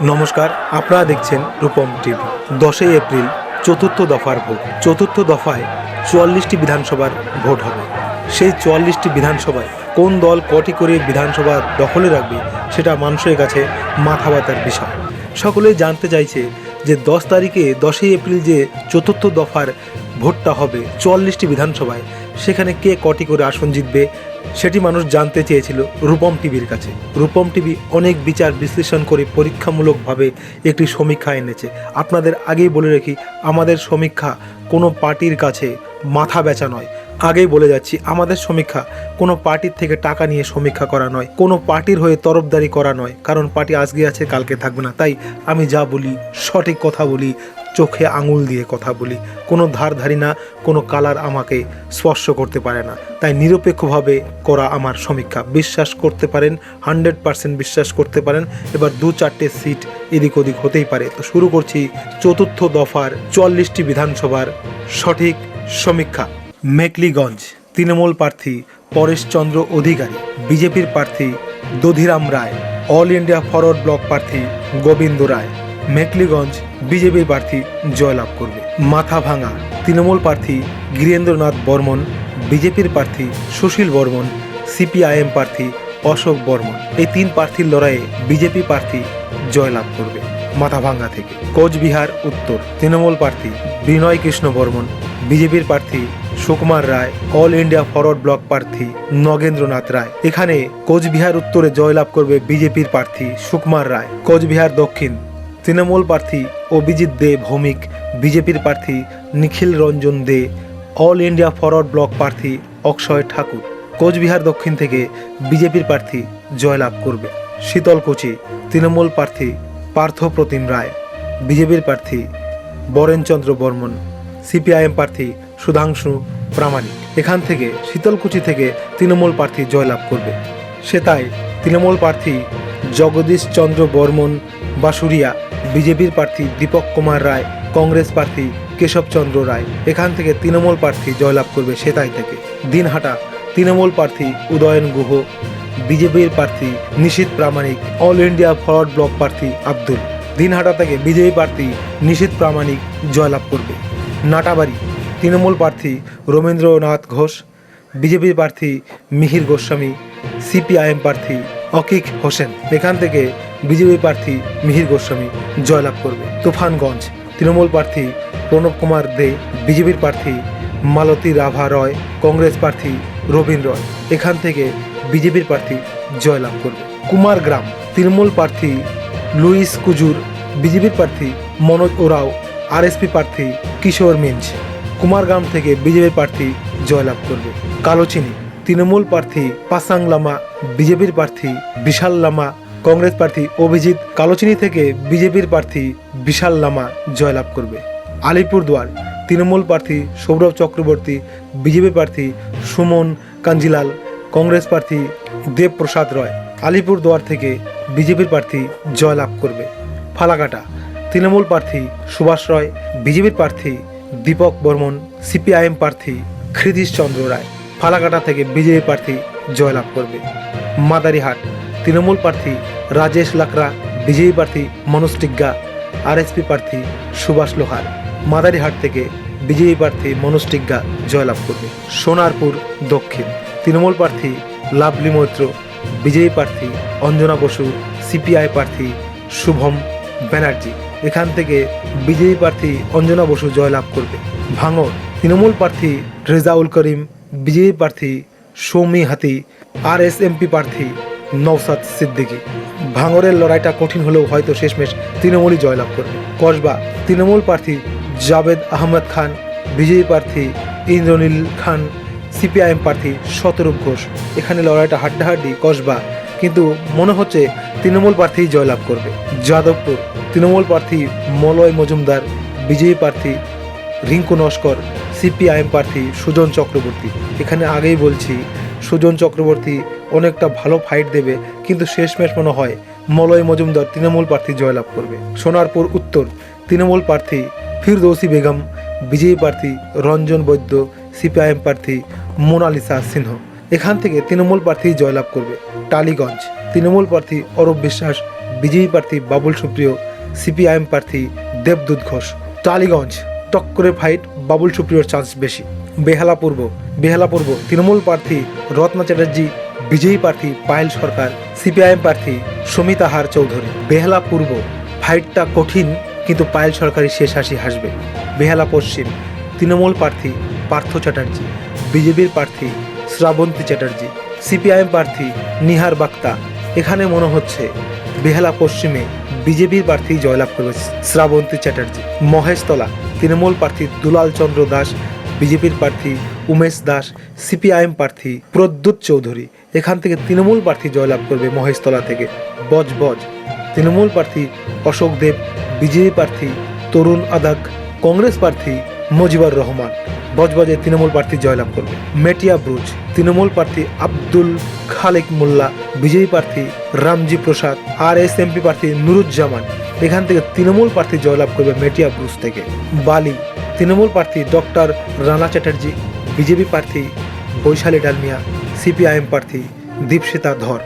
নমস্কার, আপনারা দেখছেন রূপম টিভি। 10ই এপ্রিল চতুর্থ দফার ভোট। চতুর্থ দফায় 44টি বিধানসভার ভোট হবে। সেই 44টি বিধানসভায় কোন দল কটি করে বিধানসভা দখলে রাখবে সেটা মানুষের কাছে মাথা ব্যথার বিষয়। সকলেই জানতে চাইছে যে 10 তারিখে 10ই এপ্রিল যে চতুর্থ দফার ভোটটা হবে 44টি বিধানসভায়, সেখানে কে কটি করে আসন জিতবে সেটি মানুষ জানতে চেয়েছিল রূপম টিভির কাছে। রূপম টিভি অনেক বিচার বিশ্লেষণ করে পরীক্ষামূলকভাবে একটি সমীক্ষা এনেছে। আপনাদের আগেই বলে রাখি, আমাদের সমীক্ষা কোনো পার্টির কাছে মাথা বেচা নয়। আগেই বলে যাচ্ছি, আমাদের সমীক্ষা কোনো পার্টির থেকে টাকা নিয়ে সমীক্ষা করা নয়, কোনো পার্টির হয়ে তরফদারি করা নয়। কারণ পার্টি আজকে আছে, কালকে থাকবে না। তাই আমি যা বলি সঠিক কথা বলি, চোখে আঙুল দিয়ে কথা বলি। কোনো ধারধারি না, কোনো কালার আমাকে স্পর্শ করতে পারে না। তাই নিরপেক্ষভাবে করা আমার সমীক্ষা। বিশ্বাস করতে পারেন, 100% বিশ্বাস করতে পারেন। এবার 2-4টে সিট এদিক ওদিক হতেই পারে। তো শুরু করছি চতুর্থ দফার 44টি বিধানসভার সঠিক সমীক্ষা। মেকলিগঞ্জ তৃণমূল প্রার্থী পরেশচন্দ্র অধিকারী, বিজেপির প্রার্থী দধিরাম রায়, অল ইন্ডিয়া ফরওয়ার্ড ব্লক প্রার্থী গোবিন্দ রায়। মেকলিগঞ্জ বিজেপির প্রার্থী জয়লাভ করবে। মাথাভাঙা তৃণমূল প্রার্থী গিরেন্দ্রনাথ বর্মন, বিজেপির প্রার্থী সুশীল বর্মন, সিপিআইএম প্রার্থী অশোক বর্মন। এই 3 প্রার্থীর লড়াইয়ে বিজেপি প্রার্থী জয়লাভ করবে মাথাভাঙ্গা থেকে। কোচবিহার উত্তর তৃণমূল প্রার্থী বিনয় কৃষ্ণ বর্মন, বিজেপির প্রার্থী Sukumar Ray, all India forward block প্রার্থী নগেন্দ্রনাথ রায়। এখানে কোচবিহার উত্তরে জয়লাভ করবে বিজেপির প্রার্থী সুকুমার রায়। কোচবিহার দক্ষিণ তৃণমূল প্রার্থী অভিজিৎ দে ভৌমিক, বিজেপির প্রার্থী নিখিল রঞ্জন দে, অল ইন্ডিয়া ফরওয়ার্ড ব্লক প্রার্থী অক্ষয় ঠাকুর। কোচবিহার দক্ষিণ থেকে বিজেপির প্রার্থী জয়লাভ করবে। শীতলকুচি তৃণমূল প্রার্থী পার্থ প্রতিম রায়, বিজেপির প্রার্থী বরেনচন্দ্র বর্মন, সিপিআইএম প্রার্থী সুধাংশু প্রামাণিক। এখান থেকে শীতলকুচি থেকে তৃণমূল প্রার্থী জয়লাভ করবে। সেটাই তৃণমূল প্রার্থী জগদীশ চন্দ্র বর্মন বাসুরিয়া, বিজেপির প্রার্থী দীপক কুমার রায়, কংগ্রেস প্রার্থী কেশবচন্দ্র রায়। এখান থেকে তৃণমূল প্রার্থী জয়লাভ করবে সেটাই থেকে। দিনহাটা তৃণমূল প্রার্থী উদয়ন গুহ, বিজেপির প্রার্থী নিশীথ প্রামাণিক, অল ইন্ডিয়া ফরওয়ার্ড ব্লক প্রার্থী আব্দুল। দিনহাটা থেকে বিজেপি প্রার্থী নিশীথ প্রামাণিক জয়লাভ করবে। নাটাবাড়ি তৃণমূল প্রার্থী রবীন্দ্রনাথ ঘোষ, বিজেপির প্রার্থী মিহির গোস্বামী, সিপিআইএম প্রার্থী অকিক হোসেন। এখান থেকে বিজেপি প্রার্থী মিহির গোস্বামী জয়লাভ করবে। তুফানগঞ্জ তৃণমূল প্রার্থী প্রণব কুমার দে, বিজেপির প্রার্থী মালতী রাভা রয়, কংগ্রেস প্রার্থী রবীন রয়। এখান থেকে বিজেপির প্রার্থী জয়লাভ করবে। কুমারগ্রাম তৃণমূল প্রার্থী লুইস কুজুর, বিজেপির প্রার্থী মনোজ ওরাও, আরএসপি প্রার্থী কিশোর মিঞ্জ। কুমারগ্রাম থেকে বিজেপির প্রার্থী জয়লাভ করবে। কালোচিনি তৃণমূল প্রার্থী পাসাং লামা, বিজেপির প্রার্থী বিশাল লামা, কংগ্রেস প্রার্থী অভিজিৎ। কালোচিনি থেকে বিজেপির প্রার্থী বিশাল লামা জয়লাভ করবে। আলিপুরদুয়ার তৃণমূল প্রার্থী সৌরভ চক্রবর্তী, বিজেপি প্রার্থী সুমন কাঞ্জিলাল, কংগ্রেস প্রার্থী দেবপ্রসাদ রয়। আলিপুরদুয়ার থেকে বিজেপির প্রার্থী জয়লাভ করবে। ফালাকাটা তৃণমূল প্রার্থী সুভাষ রয়, বিজেপির প্রার্থী দীপক বর্মন, সিপিআইএম প্রার্থী ক্ষিতীশ চন্দ্র রায়। ফালাকাটা থেকে বিজেপি প্রার্থী জয়লাভ করবে। মাদারিহাট তৃণমূল প্রার্থী রাজেশ লাকড়া, বিজেপি প্রার্থী মনোজ টিগ্গা, আরএসপি প্রার্থী সুভাষ লোহার। মাদারিহাট থেকে বিজেপি প্রার্থী মনোজ টিগ্গা জয়লাভ করবে। সোনারপুর দক্ষিণ তৃণমূল প্রার্থী লাভলি মৈত্র, বিজেপি প্রার্থী অঞ্জনা বসু, সিপিআই প্রার্থী শুভম ব্যানার্জি। এখান থেকে বিজেপি প্রার্থী অঞ্জনা বসু জয়লাভ করবে। ভাঙড় তৃণমূল প্রার্থী রেজাউল করিম, বিজেপি প্রার্থী সৌমি হাতি, আরএসএমপি প্রার্থী নওসাদ সিদ্দিকী। ভাঙড়ের লড়াইটা কঠিন হলেও হয়তো শেষমেশ তৃণমূলই জয়লাভ করবে। কসবা তৃণমূল প্রার্থী জাভেদ আহমেদ খান, বিজেপি প্রার্থী ইন্দ্রনীল খান, সিপিআইএম প্রার্থী শতরূপ ঘোষ। এখানে লড়াইটা হাড্ডাহাড্ডি কসবা, কিন্তু মনে হচ্ছে তৃণমূল প্রার্থী জয়লাভ করবে। যাদবপুর তৃণমূল প্রার্থী মলয় মজুমদার, বিজেপি প্রার্থী রিঙ্কু নস্কর, সিপিআইএম প্রার্থী সুজন চক্রবর্তী। এখানে আগেই বলছি, সুজন চক্রবর্তী অনেকটা ভালো ফাইট দেবে, কিন্তু শেষমেশ মনে হয় মলয় মজুমদার তৃণমূল প্রার্থী জয়লাভ করবে। সোনারপুর উত্তর তৃণমূল প্রার্থী ফিরদৌসি বেগম, বিজেপি প্রার্থী রঞ্জন বৈদ্য, সিপিআইএম প্রার্থী মোনালিসা সিনহ। এখান থেকে তৃণমূল প্রার্থী জয়লাভ করবে। টালিগঞ্জ তৃণমূল প্রার্থী অরূপ বিশ্বাস, বিজেপি প্রার্থী বাবুল সুপ্রিয়, সিপিআইএম প্রার্থী দেবদূত ঘোষ। টালিগঞ্জ টক্করে ফাইট, বাবুল সুপ্রিয়র চান্স বেশি। বেহালা পূর্ব তৃণমূল প্রার্থী রত্না চ্যাটার্জি, বিজেপি প্রার্থী পায়েল সরকার, সিপিআইএম প্রার্থী সমিতা হার চৌধুরী। বেহালা পূর্ব ফাইটটা কঠিন, কিন্তু পায়েল সরকারই শেষ হাসি হাসবে। বেহালা পশ্চিম তৃণমূল প্রার্থী পার্থ চ্যাটার্জি, বিজেপির প্রার্থী শ্রাবন্তী চ্যাটার্জি, সিপিআইএম প্রার্থী নিহার বাক্তা। এখানে মনে হচ্ছে বেহালা পশ্চিমে বিজেপির প্রার্থী জয়লাভ করবে শ্রাবন্তী চ্যাটার্জি। মহেশতলা তৃণমূল প্রার্থী দুলাল চন্দ্র দাস, বিজেপির প্রার্থী উমেশ দাস, সিপিআইএম প্রার্থী প্রদ্যুৎ চৌধুরী। এখান থেকে তৃণমূল প্রার্থী জয়লাভ করবে মহেশতলা থেকে। বজবজ তৃণমূল প্রার্থী অশোক দেব, বিজেপি প্রার্থী তরুণ আদাক, কংগ্রেস প্রার্থী মজিবুর রহমান। বজবজে তৃণমূল প্রার্থী জয়লাভ করবে। মেটিয়া ব্রুজ তৃণমূল প্রার্থী আব্দুল খালেক মোল্লা, বিজেপি প্রার্থী রামজি প্রসাদ, আরএসএমপি প্রার্থী নুরুজ্জামান। এখান থেকে তৃণমূল প্রার্থী জয়লাভ করবে মেটিয়া ব্রুজ থেকে। বালি তৃণমূল প্রার্থী ডক্টর রানা চ্যাটার্জি, বিজেপি প্রার্থী বৈশালী ডালমিয়া, সিপিআইএম প্রার্থী দীপশিতা ধর।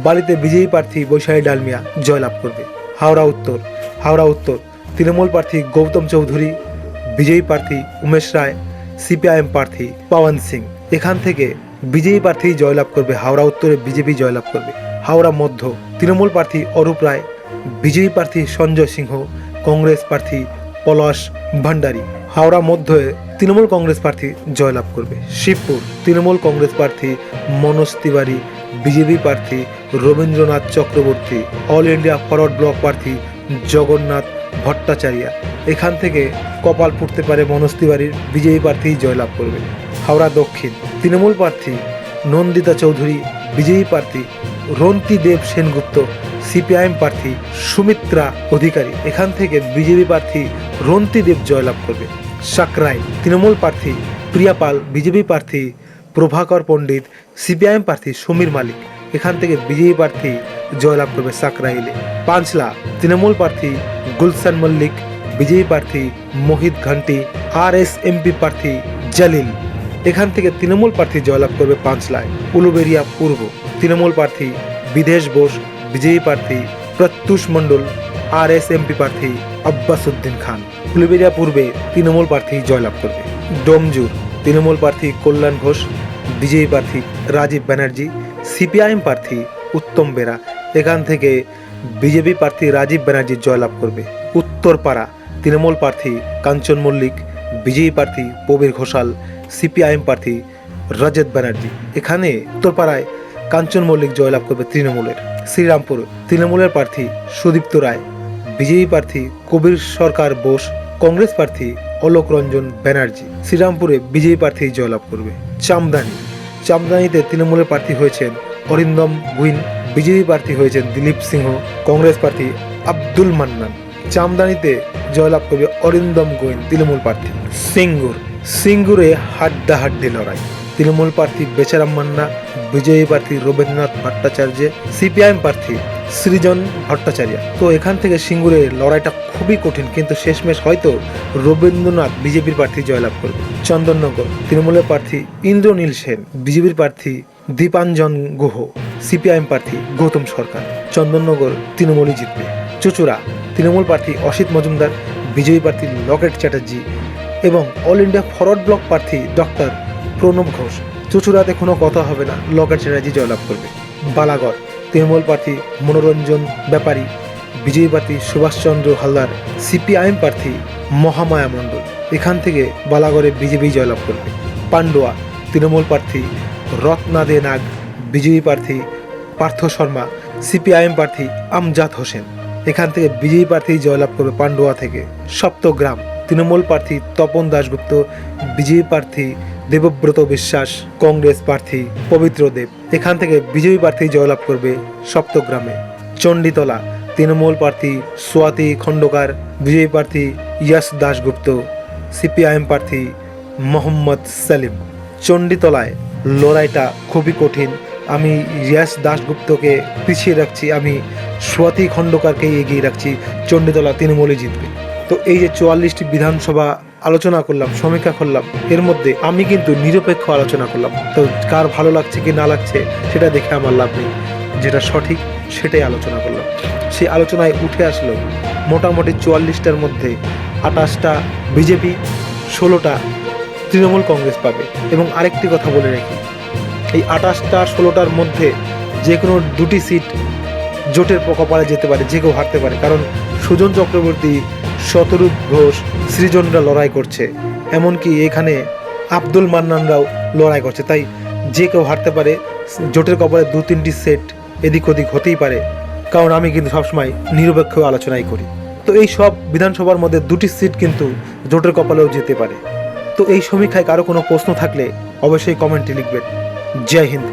বালিতে বিজেপি প্রার্থী বৈশালী ডালমিয়া জয়লাভ করবে। হাওড়া উত্তর তৃণমূল প্রার্থী গৌতম চৌধুরী, বিজেপি প্রার্থী উমেশ রায়, সিপিআইএম প্রার্থী পবন সিং। এখান থেকে বিজেপি প্রার্থী জয়লাভ করবে। হাওড়া উত্তরে বিজেপি জয়লাভ করবে। হাওড়া মধ্য তৃণমূল প্রার্থী অরূপ রায়, বিজেপি প্রার্থী সঞ্জয় সিংহ, কংগ্রেস প্রার্থী পলাশ ভান্ডারী। হাওড়া মধ্যে তৃণমূল কংগ্রেস প্রার্থী জয়লাভ করবে। শিবপুর তৃণমূল কংগ্রেস প্রার্থী মনোজ তিওয়ারি, বিজেপি প্রার্থী Rabindranath Chakraborty, all India forward block প্রার্থী জগন্নাথ ভট্টাচার্য। এখান থেকে কপাল ফুটতে পারে মনোজ তিওয়ারির, বিজেপি প্রার্থী জয়লাভ করবে। হাওড়া দক্ষিণ তৃণমূল প্রার্থী নন্দিতা চৌধুরী, বিজেপি প্রার্থী রন্তি দেব সেনগুপ্ত, সিপিআইএম প্রার্থী সুমিত্রা অধিকারী। এখান থেকে বিজেপি প্রার্থী রন্তি দেব জয়লাভ করবে। সাকরাইল তৃণমূল প্রার্থী প্রিয়া পাল, বিজেপি প্রার্থী প্রভাকর পণ্ডিত, সিপিআইএম প্রার্থী সমীর মালিক। এখান থেকে বিজেপি প্রার্থী জয়লাভ করবে সাকরাইলে। পাঁচলা তৃণমূল প্রার্থী গুলশান মল্লিক, বিজেপি প্রার্থী মোহিত ঘান্টি, আরএসএমপি প্রার্থী জালিল। এখান থেকে তৃণমূল প্রার্থী জয়লাভ করবে পাঁচলায়। উলুবেড়িয়া পূর্ব তৃণমূল প্রার্থী বিদেশ বোস, বিজেপি প্রার্থী প্রত্যুষ মণ্ডল, আরএসএমপি প্রার্থী আব্বাস উদ্দিন খান। উলুবেড়িয়া পূর্বে তৃণমূল প্রার্থী জয়লাভ করবে। ডোমজুর তৃণমূল প্রার্থী কল্যাণ ঘোষ, বিজেপি প্রার্থী রাজীব ব্যানার্জি, সিপিআইএম প্রার্থী উত্তম বেরা। এখান থেকে বিজেপি প্রার্থী রাজীব ব্যানার্জি জয়লাভ করবে। উত্তরপাড়া তৃণমূল প্রার্থী কাঞ্চন মল্লিক, বিজেপি প্রার্থী প্রবীর ঘোষাল, সিপিআইএম প্রার্থী রজত ব্যানার্জি। এখানে উত্তরপাড়ায় কাঞ্চন মল্লিক জয়লাভ করবে তৃণমূলের। শ্রীরামপুর তৃণমূলের প্রার্থী সুদীপ্ত রায়, বিজেপি প্রার্থী কবির সরকার বোস, কংগ্রেস প্রার্থী অলোক রঞ্জন ব্যানার্জি। শ্রীরামপুরে বিজেপি প্রার্থী জয়লাভ করবে। চামদানিতে তৃণমূলের প্রার্থী হয়েছেন অরিন্দম গুইন, বিজেপি প্রার্থী হয়েছেন দিলীপ সিংহ, কংগ্রেস প্রার্থী আব্দুল মান্নান। চামদানিতে জয়লাভ করবে অরিন্দম গোয়েন, তৃণমূল প্রার্থী। সিঙ্গুরে হাড্ডাহাড্ডি লড়াই, তৃণমূল প্রার্থী বেচারাম মান্না, বিজেপি প্রার্থী রবীন্দ্রনাথ ভট্টাচার্য, সিপিআইএম প্রার্থী সৃজন ভট্টাচার্য। তো এখান থেকে সিঙ্গুরে লড়াইটা খুবই কঠিন, কিন্তু শেষমেশ হয়তো রবীন্দ্রনাথ বিজেপির প্রার্থী জয়লাভ করবে। চন্দননগর তৃণমূলের প্রার্থী ইন্দ্রনীল সেন, বিজেপির প্রার্থী দীপাঞ্জন গুহ, সিপিআইএম প্রার্থী গৌতম সরকার। চন্দননগর তৃণমূলই জিতবে। চুঁচুড়া তৃণমূল প্রার্থী অসিত মজুমদার, বিজেপি প্রার্থী লকেট চ্যাটার্জি এবং অল ইন্ডিয়া ফরওয়ার্ড ব্লক প্রার্থী ডক্টর প্রণব ঘোষ। চুঁচুড়াতে কোনো কথা হবে না, লকেট চ্যাটার্জি জয়লাভ করবে। বালাগড় তৃণমূল প্রার্থী মনোরঞ্জন ব্যাপারী, বিজেপি প্রার্থী সুভাষচন্দ্র হালদার, সিপিআইএম প্রার্থী মহামায়া মণ্ডল। এখান থেকে বালাগড়ে বিজেপি জয়লাভ করবে। পান্ডুয়া তৃণমূল প্রার্থী রত্নাদে নাগ, বিজেপি প্রার্থী পার্থ শর্মা, সিপিআইএম প্রার্থী আমজাদ হোসেন। এখান থেকে বিজেপি প্রার্থী জয়লাভ করবে পান্ডুয়া থেকে। সপ্তগ্রাম তৃণমূল প্রার্থী তপন দাশগুপ্ত, বিজেপি প্রার্থী দেবব্রত বিশ্বাস, কংগ্রেস প্রার্থী পবিত্র দেব। এখান থেকে বিজেপি প্রার্থী জয়লাভ করবে সপ্তগ্রামে। চণ্ডীতলা তৃণমূল প্রার্থী সোয়াতি খণ্ডকার, বিজেপি প্রার্থী ইয়াস দাশগুপ্ত, সিপিআইএম প্রার্থী মোহাম্মদ সালিম। চণ্ডীতলায় লড়াইটা খুবই কঠিন। আমি ইয়াস দাশগুপ্তকে পিছিয়ে রাখছি, আমি সোয়াতি খণ্ডকারকেই এগিয়ে রাখছি। চণ্ডীতলা তৃণমূলই জিতবে। তো এই যে 44টি বিধানসভা আলোচনা করলাম, সমীক্ষা করলাম, এর মধ্যে আমি কিন্তু নিরপেক্ষ আলোচনা করলাম। তো কার ভালো লাগছে কি না লাগছে সেটা দেখে আমার লাভ নেই। যেটা সঠিক সেটাই আলোচনা করলাম। সেই আলোচনায় উঠে আসলো মোটামুটি 44টার মধ্যে 28টা বিজেপি, 16টা তৃণমূল কংগ্রেস পাবে। এবং আরেকটি কথা বলে রাখি, এই 28টা 16টার মধ্যে যে কোনো 2টি সিট জোটের কপালে যেতে পারে, যে কেউ হারতে পারে। কারণ সুজন চক্রবর্তী, শতরূপ ঘোষ, সৃজনরা লড়াই করছে, এমনকি এখানে আব্দুল মান্নানরাও লড়াই করছে। তাই যে কেউ হারতে পারে, জোটের কপালে 2-3টি সেট এদিক ওদিক হতেই পারে। কারণ আমি কিন্তু সবসময় নিরপেক্ষ আলোচনাই করি। তো এই সব বিধানসভার মধ্যে 2টি সিট কিন্তু জোটের কপালেও যেতে পারে। তো এই সমীক্ষায় কারো কোনো প্রশ্ন থাকলে অবশ্যই কমেন্টে লিখবেন। জয় হিন্দ।